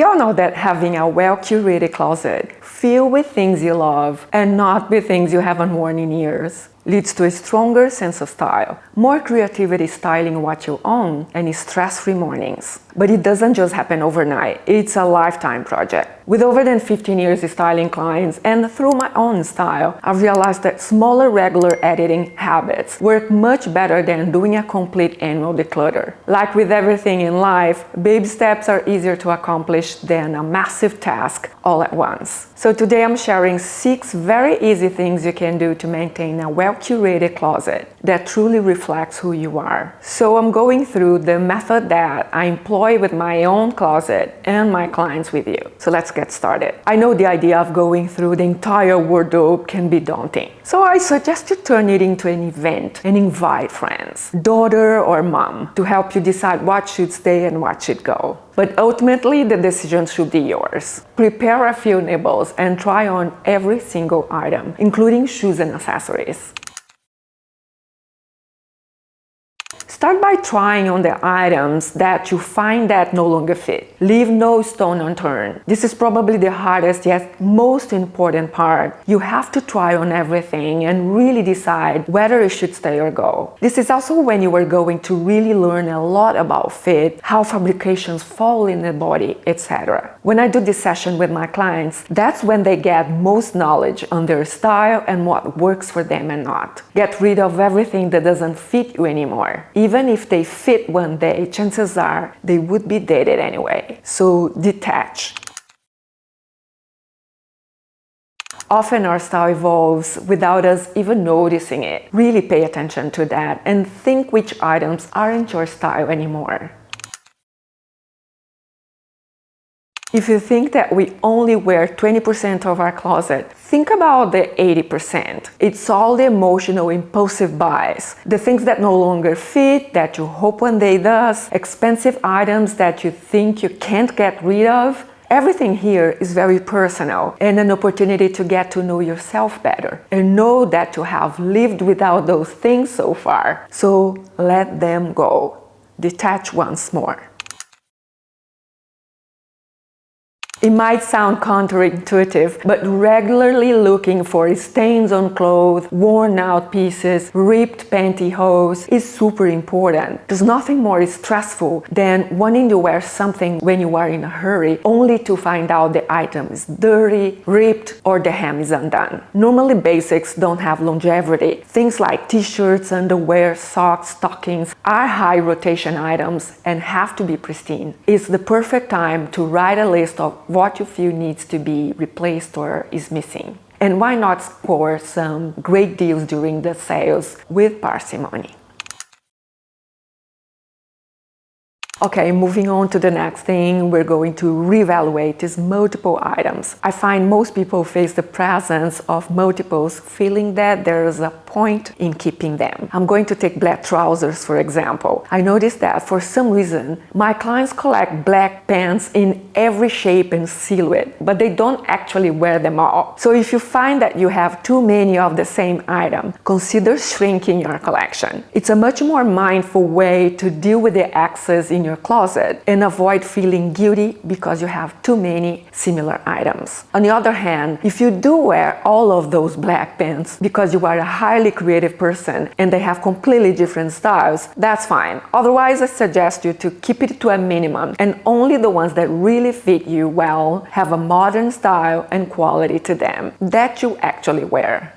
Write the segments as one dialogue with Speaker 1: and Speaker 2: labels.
Speaker 1: We all know that having a well-curated closet filled with things you love and not with things you haven't worn in years leads to a stronger sense of style, more creativity styling what you own, and stress-free mornings. But it doesn't just happen overnight, it's a lifetime project. With over than 15 years styling clients and through my own style, I've realized that smaller regular editing habits work much better than doing a complete annual declutter. Like with everything in life, baby steps are easier to accomplish than a massive task all at once. So today I'm sharing 6 very easy things you can do to maintain a well-curated closet that truly reflects who you are. So I'm going through the method that I employ with my own closet and my clients with you. So let's get started. I know the idea of going through the entire wardrobe can be daunting. So I suggest you turn it into an event and invite friends, daughter or mom, to help you decide what should stay and what should go. But ultimately, the decision should be yours. Prepare a few nibbles and try on every single item, including shoes and accessories. Start by trying on the items that you find that no longer fit. Leave no stone unturned. This is probably the hardest yet most important part. You have to try on everything and really decide whether it should stay or go. This is also when you are going to really learn a lot about fit, how fabrications fall in the body, etc. When I do this session with my clients, that's when they get most knowledge on their style and what works for them and not. Get rid of everything that doesn't fit you anymore. Even if they fit one day, chances are they would be dated anyway. So detach. Often our style evolves without us even noticing it. Really pay attention to that and think which items aren't your style anymore. If you think that we only wear 20% of our closet, think about the 80%. It's all the emotional, impulsive buys. The things that no longer fit, that you hope one day does, expensive items that you think you can't get rid of. Everything here is very personal and an opportunity to get to know yourself better and know that you have lived without those things so far. So let them go. Detach once more. It might sound counterintuitive, but regularly looking for stains on clothes, worn out pieces, ripped pantyhose is super important. There's nothing more stressful than wanting to wear something when you are in a hurry, only to find out the item is dirty, ripped, or the hem is undone. Normally basics don't have longevity. Things like t-shirts, underwear, socks, stockings are high rotation items and have to be pristine. It's the perfect time to write a list of what you feel needs to be replaced or is missing. And why not score some great deals during the sales with parsimony? Okay, moving on to the next thing, we're going to reevaluate these multiple items. I find most people face the presence of multiples, feeling that there is a point in keeping them. I'm going to take black trousers, for example. I noticed that for some reason, my clients collect black pants in every shape and silhouette, but they don't actually wear them all. So if you find that you have too many of the same item, consider shrinking your collection. It's a much more mindful way to deal with the excess in your closet and avoid feeling guilty because you have too many similar items. On the other hand, if you do wear all of those black pants because you are a highly creative person and they have completely different styles, that's fine. Otherwise, I suggest you to keep it to a minimum and only the ones that really fit you well have a modern style and quality to them that you actually wear.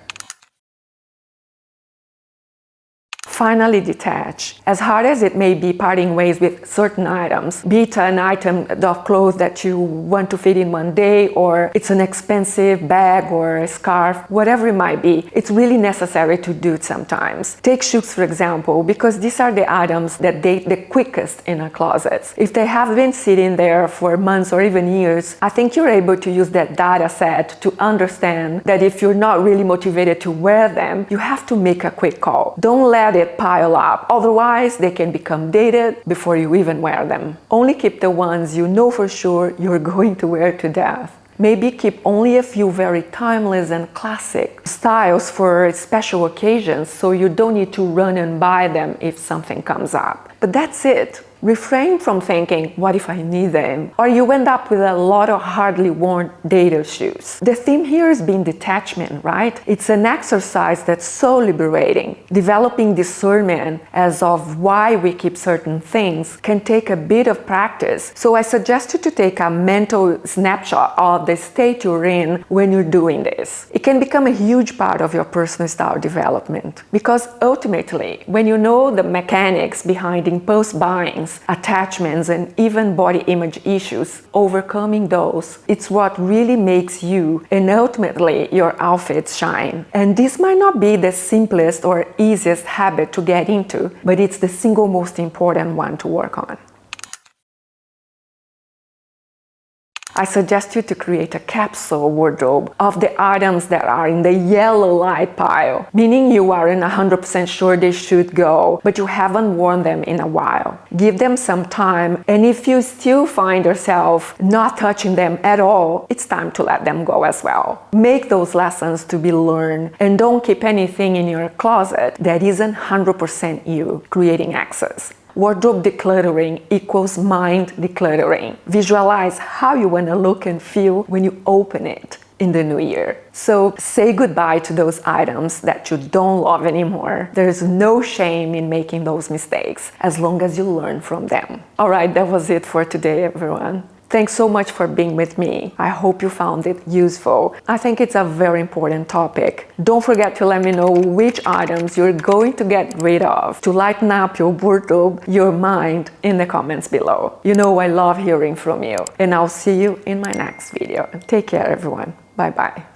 Speaker 1: Finally, detach. As hard as it may be parting ways with certain items, be it an item of clothes that you want to fit in one day, or it's an expensive bag or a scarf, whatever it might be, it's really necessary to do it sometimes. Take shoes, for example, because these are the items that date the quickest in our closets. If they have been sitting there for months or even years, I think you're able to use that data set to understand that if you're not really motivated to wear them, you have to make a quick call. Don't let it pile up, otherwise they can become dated before you even wear them. Only keep the ones you know for sure you're going to wear to death. Maybe keep only a few very timeless and classic styles for special occasions so you don't need to run and buy them if something comes up. But that's it. Refrain from thinking, what if I need them? Or you end up with a lot of hardly worn daily shoes. The theme here is being detachment, right? It's an exercise that's so liberating. Developing discernment as of why we keep certain things can take a bit of practice. So I suggest you to take a mental snapshot of the state you're in when you're doing this. It can become a huge part of your personal style development, because ultimately, when you know the mechanics behind impulse buying, attachments, and even body image issues, overcoming those, it's what really makes you and ultimately your outfits shine. And this might not be the simplest or easiest habit to get into, but it's the single most important one to work on. I suggest you to create a capsule wardrobe of the items that are in the yellow light pile, meaning you aren't 100% sure they should go, but you haven't worn them in a while. Give them some time, and if you still find yourself not touching them at all, it's time to let them go as well. Make those lessons to be learned, and don't keep anything in your closet that isn't 100% you, creating access. Wardrobe decluttering equals mind decluttering. Visualize how you want to look and feel when you open it in the new year. So say goodbye to those items that you don't love anymore. There's no shame in making those mistakes as long as you learn from them. All right, that was it for today, everyone. Thanks so much for being with me. I hope you found it useful. I think it's a very important topic. Don't forget to let me know which items you're going to get rid of to lighten up your wardrobe, your mind, in the comments below. You know I love hearing from you, and I'll see you in my next video. Take care, everyone. Bye-bye.